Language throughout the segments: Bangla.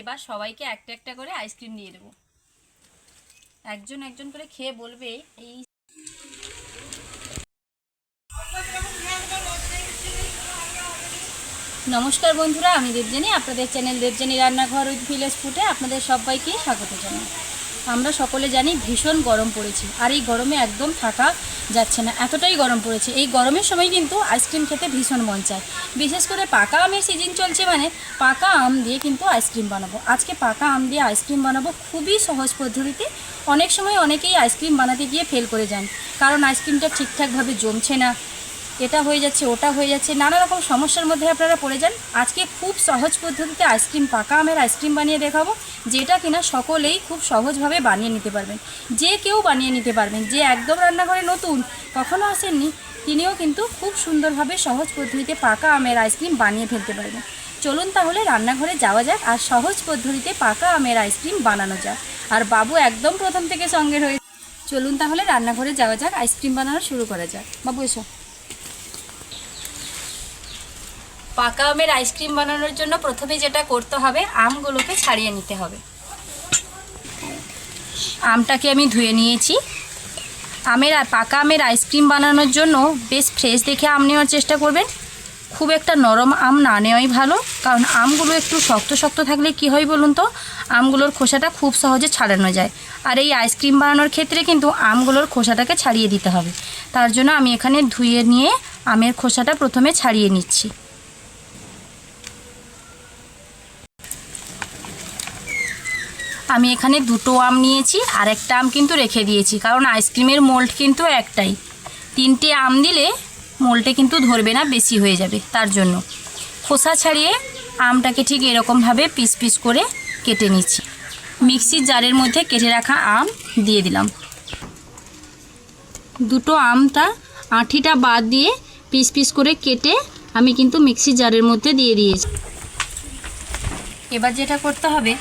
এবার সবাইকে একটা একটা করে আইসক্রিম দিয়ে দেবো। একজন একজন করে খেয়ে বলবে এই। নমস্কার বন্ধুরা, আমি দেবজানী, আপনাদের চ্যানেল দেবজানী রান্নাঘর উইথ ভিলেজ ফুডে আপনাদের সবাইকে স্বাগত জানাই। আমরা সকলে জানি ভীষণ গরম পড়েছে, আর এই গরমে একদম থাকা যাচ্ছে না, এতটাই গরম পড়েছে। এই গরমের সময় কিন্তু আইসক্রিম খেতে ভীষণ মন চায়। বিশেষ করে পাকা আমের সিজন চলছে, মানে পাকা আম দিয়ে কিন্তু আইসক্রিম বানাবো। আজকে পাকা আম দিয়ে আইসক্রিম বানাবো খুবই সহজ পদ্ধতিতে। অনেক সময় অনেকেই আইসক্রিম বানাতে গিয়ে ফেল করে যান, কারণ আইসক্রিমটা ঠিকঠাকভাবে জমছে না, এটা হয়ে যাচ্ছে, ওটা হয়ে যাচ্ছে, নানা রকম সমস্যার মধ্যে আপনারা পড়ে যান। আজকে খুব সহজ পদ্ধতিতে পাকা আমের আইসক্রিম বানিয়ে দেখাবো, যেটা কিনা সকলেই খুব সহজভাবে বানিয়ে নিতে পারবেন। যে কেউ বানিয়ে নিতে পারবেন, যে একদম রান্নাঘরে নতুন, কখনো আসেননি, তিনিও কিন্তু খুব সুন্দরভাবে সহজ পদ্ধতিতে পাকা আমের আইসক্রিম বানিয়ে ফেলতে পারবেন। চলুন তাহলে রান্নাঘরে যাওয়া যাক, আর সহজ পদ্ধতিতে পাকা আমের আইসক্রিম বানানো যাক। আর বাবু একদম প্রথম থেকে সঙ্গে রয়েছে। চলুন তাহলে রান্নাঘরে যাওয়া যাক, আইসক্রিম বানানো শুরু করা যাক। বাবু এসো। পাকা আমের আইসক্রিম বানানোর জন্য প্রথমে যেটা করতে হবে, আমগুলোকে ছাড়িয়ে নিতে হবে। আমটাকে আমি ধুয়ে নিয়েছি। পাকা আমের আইসক্রিম বানানোর জন্য বেশ ফ্রেশ দেখে আম নেওয়ার চেষ্টা করবেন। খুব একটা নরম আম না নেওয়াই ভালো, কারণ আমগুলো একটু শক্ত শক্ত থাকলে কি হয় বলুন তো, আমগুলোর খোসাটা খুব সহজে ছাড়ানো যায়। আর এই আইসক্রিম বানানোর ক্ষেত্রে কিন্তু আমগুলোর খোসাটাকে ছাড়িয়ে দিতে হবে। তার জন্য আমি এখানে ধুয়ে নিয়ে আমের খোসাটা প্রথমে ছাড়িয়ে নিচ্ছি। আমি এখানে দুটো আম নিয়েছি, আর একটা আম কিন্তু রেখে দিয়েছি, কারণ আইসক্রিমের মোল্ড কিন্তু একটাই। 3টে আম দিলে মোল্ডে কিন্তু ধরবে না, বেশি হয়ে যাবে। তার জন্য খোসা ছাড়িয়ে আমটাকে ঠিক এরকমভাবে পিস পিস করে কেটে নিচ্ছি। মিক্সির জারের মধ্যে কেটে রাখা আম দিয়ে দিলাম। দুটো আমটা আঁঠিটা বাদ দিয়ে পিস পিস করে কেটে আমি কিন্তু মিক্সির জারের মধ্যে দিয়ে দিয়েছি। এবার যেটা করতে হবে,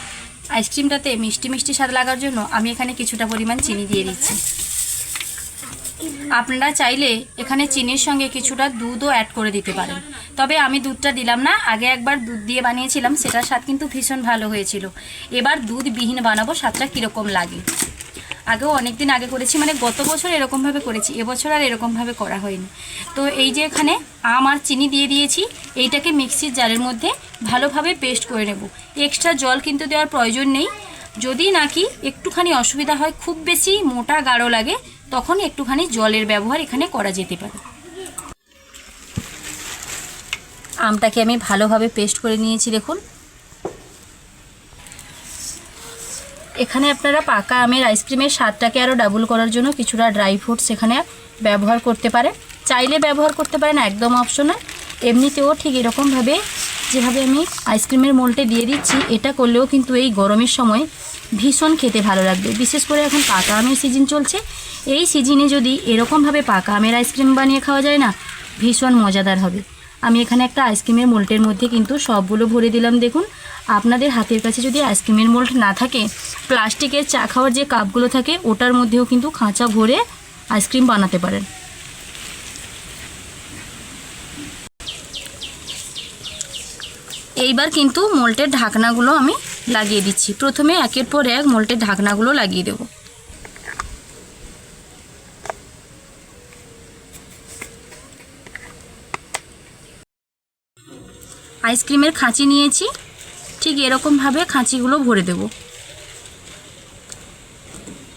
আইসক্রিমটাতে মিষ্টি মিষ্টি স্বাদ লাগার জন্য আমি এখানে কিছুটা পরিমাণ চিনি দিয়ে দিচ্ছি। আপনারা চাইলে এখানে চিনির সঙ্গে কিছুটা দুধও অ্যাড করে দিতে পারেন, তবে আমি দুধটা দিলাম না। আগে একবার দুধ দিয়ে বানিয়েছিলাম, সেটার স্বাদ কিন্তু ভীষণ ভালো হয়েছিল। এবার দুধবিহীন বানাবো, স্বাদটা কীরকম লাগে। আগেও অনেক দিন আগে করেছি, মানে গত বছর এরকমভাবে করেছি, এবছর আর এরকমভাবে করা হয়নি। তো এই যে এখানে আম আর চিনি দিয়ে দিয়েছি, এইটাকে মিক্সির জারের মধ্যে ভালোভাবে পেস্ট করে নেব। এক্সট্রা জল কিন্তু দেওয়ার প্রয়োজন নেই। যদি নাকি একটুখানি অসুবিধা হয়, খুব বেশি মোটা গাঢ় লাগে, তখন একটুখানি জলের ব্যবহার এখানে করা যেতে পারে। আমটাকে আমি ভালোভাবে পেস্ট করে নিয়েছি, দেখুন। এখানে আপনারা পাকা আমের আইসক্রিমের স্বাদটাকে আরও ডাবল করার জন্য কিছুটা ড্রাই ফ্রুটস এখানে ব্যবহার করতে পারেন। চাইলে ব্যবহার করতে পারেন, একদম অপশনাল। এমনিতেও ঠিক এরকমভাবে যেভাবে আমি আইসক্রিমের মোল্ডে দিয়ে দিচ্ছি, এটা করলেও কিন্তু এই গরমের সময় ভীষণ খেতে ভালো লাগবে। বিশেষ করে এখন পাকা আমের সিজন চলছে, এই সিজনে যদি এরকমভাবে পাকা আমের আইসক্রিম বানিয়ে খাওয়া যায় না, ভীষণ মজাদার হবে। আমি এখানে একটা আইসক্রিমের মোল্ডের মধ্যে কিন্তু সবগুলো ভরে দিলাম। দেখুন, আপনাদের হাতের কাছে যদি আইসক্রিমের মোল্ড না থাকে, প্লাস্টিকের চা খাওয়ার যে কাপগুলো থাকে, ওটার মধ্যেও কিন্তু খাঁচা ভরে আইসক্রিম বানাতে পারেন। এইবার কিন্তু মোল্ডের ঢাকনাগুলো আমি লাগিয়ে দিচ্ছি। প্রথমে একের পর এক মোল্ডের ঢাকনাগুলো লাগিয়ে দেব। আইসক্রিমের খাঁচি নিয়েছি, ঠিক এরকমভাবে খাঁচিগুলো ভরে দেব।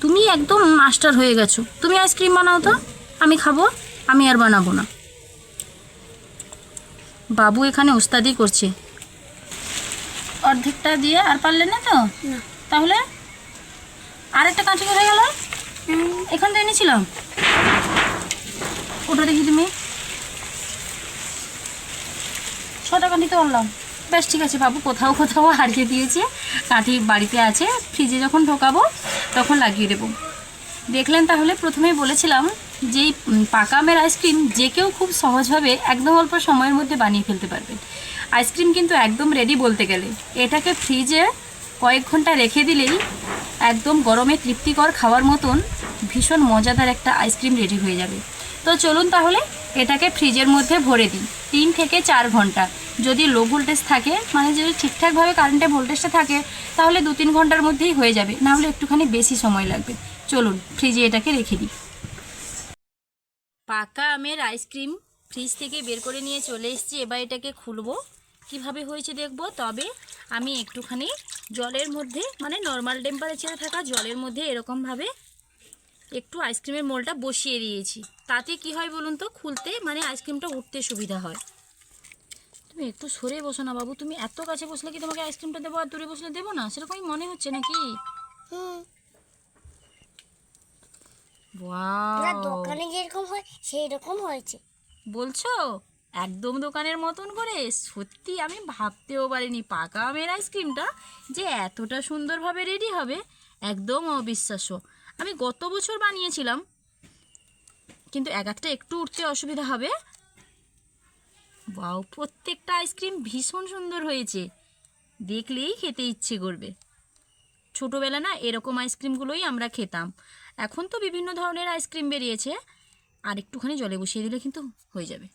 তুমি একদম মাস্টার হয়ে গেছো, তুমি আইসক্রিম বানাও তো, আমি খাবো, আমি আর বানাবো না। বাবু এখানে ওস্তাদি করছে। অর্ধেকটা দিয়ে আর পারলে না তো, তাহলে আরেকটা কাঁচি হয়ে গেল। এখান থেকে এনেছিলাম, ওটা দেখি তুমি 6 টাকা নিতে পারলাম। বেশ ঠিক আছে, বাবু কোথাও কোথাও হারিয়ে দিয়েছে, কাঠি বাড়িতে আছে, ফ্রিজে যখন ঢোকাবো তখন লাগিয়ে দেবো। দেখলেন তাহলে, প্রথমেই বলেছিলাম যে পাকা আমের আইসক্রিম যে কেউ খুব সহজভাবে একদম অল্প সময়ের মধ্যে বানিয়ে ফেলতে পারবেন। আইসক্রিম কিন্তু একদম রেডি বলতে গেলে। এটাকে ফ্রিজে কয়েক ঘন্টা রেখে দিলেই একদম গরমে তৃপ্তিকর খাওয়ার মতন ভীষণ মজাদার একটা আইসক্রিম রেডি হয়ে যাবে। তো চলুন তাহলে এটাকে ফ্রিজের মধ্যে ভরে দিই। 3 থেকে 4 ঘন্টা। যদি লো ভোল্টেজ থাকে, মানে যদি ঠিকঠাকভাবে কারেন্টের ভোল্টেজটা থাকে, তাহলে 2-3 ঘন্টার মধ্যেই হয়ে যাবে, না হলে একটুখানি বেশি সময় লাগবে। চলুন ফ্রিজে এটাকে রেখে দিই। পাকা আমের আইসক্রিম ফ্রিজ থেকে বের করে নিয়ে চলে এসেছি। এবার এটাকে খুলবো, কিভাবে হয়েছে দেখব। তবে আমি একটুখানি জলের মধ্যে, মানে নর্মাল টেম্পারেচারে থাকা জলের মধ্যে এরকমভাবে একটু আইসক্রিমের মোলটা বসিয়ে দিয়েছি। তাতে কি হয় বলুন তো, খুলতে মানে আইসক্রিমটা উঠতে সুবিধা হয়। তুমি একটু সরে বসো না বাবু, তুমি এত কাছে বসলে কি তোমাকে আইসক্রিমটা দেবো আর দূরে বসলে দেবো না? সেরকমই মনে হচ্ছে নাকি? ওয়াও, দোকানে যেরকম হয় সেই রকম হয়েছে বলছো? একদম দোকানের মতন করে। সত্যি আমি ভাবতেও পারিনি পাকা আমের আইসক্রিমটা যে এতটা সুন্দরভাবে রেডি হবে। একদম অবিশ্বাস্য। আমি গত বছর বানিয়েছিলাম, কিন্তু এক একটা একটু উঠতে অসুবিধা হবে। ওয়াও, প্রত্যেকটা আইসক্রিম ভীষণ সুন্দর হয়েছে, দেখলেই খেতে ইচ্ছে করবে। ছোটোবেলা না এরকম আইসক্রিমগুলোই আমরা খেতাম। এখন তো বিভিন্ন ধরনের আইসক্রিম বেরিয়েছে, আর একটুখানি জলে বসিয়ে দিলে কিন্তু হয়ে যাবে।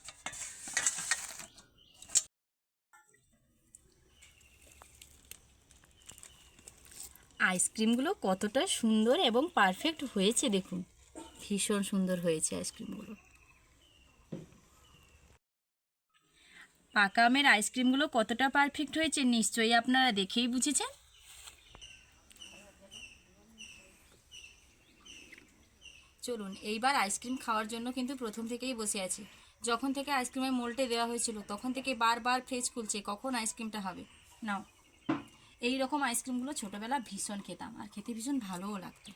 আইসক্রিমগুলো কতটা সুন্দর এবং পারফেক্ট হয়েছে দেখুন, ভীষণ সুন্দর হয়েছে আইসক্রিমগুলো। পাকা আমের আইসক্রিমগুলো কতটা পারফেক্ট হয়েছে নিশ্চয়ই আপনারা দেখেই বুঝেছেন। চলুন এইবার আইসক্রিম খাওয়ার জন্য কিন্তু প্রথম থেকেই বসে আছি। যখন থেকে আইসক্রিমের মোল্ডে দেওয়া হয়েছিল তখন থেকে বারবার ফ্রিজ খুলছে কখন আইসক্রিমটা হবে। নাও, এই রকম আইসক্রিমগুলো ছোটোবেলা ভীষণ খেতাম, আর খেতে ভীষণ ভালোও লাগতো।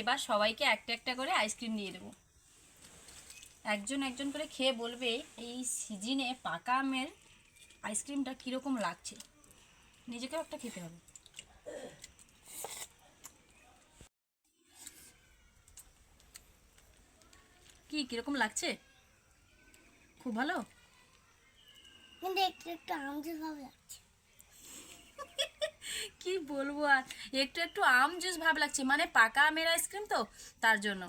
এবার সবাইকে একটা একটা করে আইসক্রিম দিয়ে দেবো। একজন একজন করে খেয়ে বলবে এই সিজনে পাকা আমের আইসক্রিমটা কীরকম লাগছে। নিজেকেও একটা খেতে হবে। কীরকম লাগছে? খুব ভালো, কিন্তু একটু একটু আমজুস ভাব লাগছে। কি বলবো আর, একটু একটু আম জুস ভাব লাগছে, মানে পাকা আমের আইসক্রিম তো তার জন্য।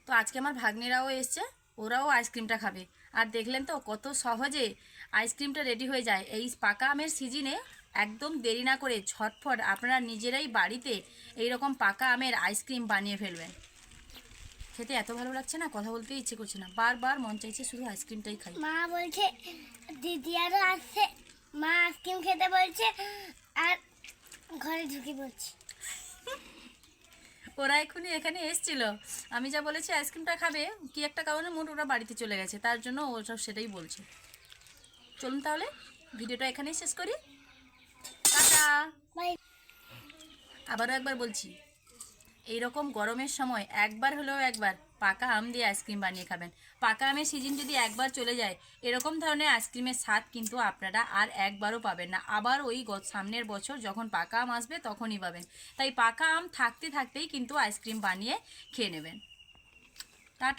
তো আজকে আমার ভাগ্নেরাও এসছে, ওরাও আইসক্রিমটা খাবে। আর দেখলেন তো কত সহজে আইসক্রিমটা রেডি হয়ে যায় এই পাকা আমের সিজনে। একদম দেরি না করে ঝটফট আপনারা নিজেরাই বাড়িতে এইরকম পাকা আমের আইসক্রিম বানিয়ে ফেলবেন। খেতে এত ভালো লাগছে না, কথা বলতে ইচ্ছে করছে না, বারবার মন চাইছে শুধু আইসক্রিমটাই খাই। মা বলছে দিদি আরও আসছে, মা আইসক্রিম খেতে বলছে আর ঘরে ঢুকে বলছে। ওরা এখনই এখানে এসছিল, আমি যা বলেছি আইসক্রিমটা খাবে, কি একটা কারণে মোট ওরা বাড়িতে চলে গেছে, তার জন্য ও সব সেটাই বলছে। চলুন তাহলে ভিডিওটা এখানেই শেষ করি। টাটা। বাই। আবারও একবার বলছি, এইরকম গরমের সময় একবার হলেও একবার পাকা আম দিয়ে আইসক্রিম বানিয়ে খাবেন। পাকা আমের সিজন যদি একবার চলে যায়, এরকম ধরনের আইসক্রিমের স্বাদ কিন্তু আপনারা আর একবারও পাবেন না। আবার ওই সামনের বছর যখন পাকা আম আসবে তখনই পাবেন। তাই পাকা আম থাকতে থাকতেই কিন্তু আইসক্রিম বানিয়ে খেয়ে নেবেন।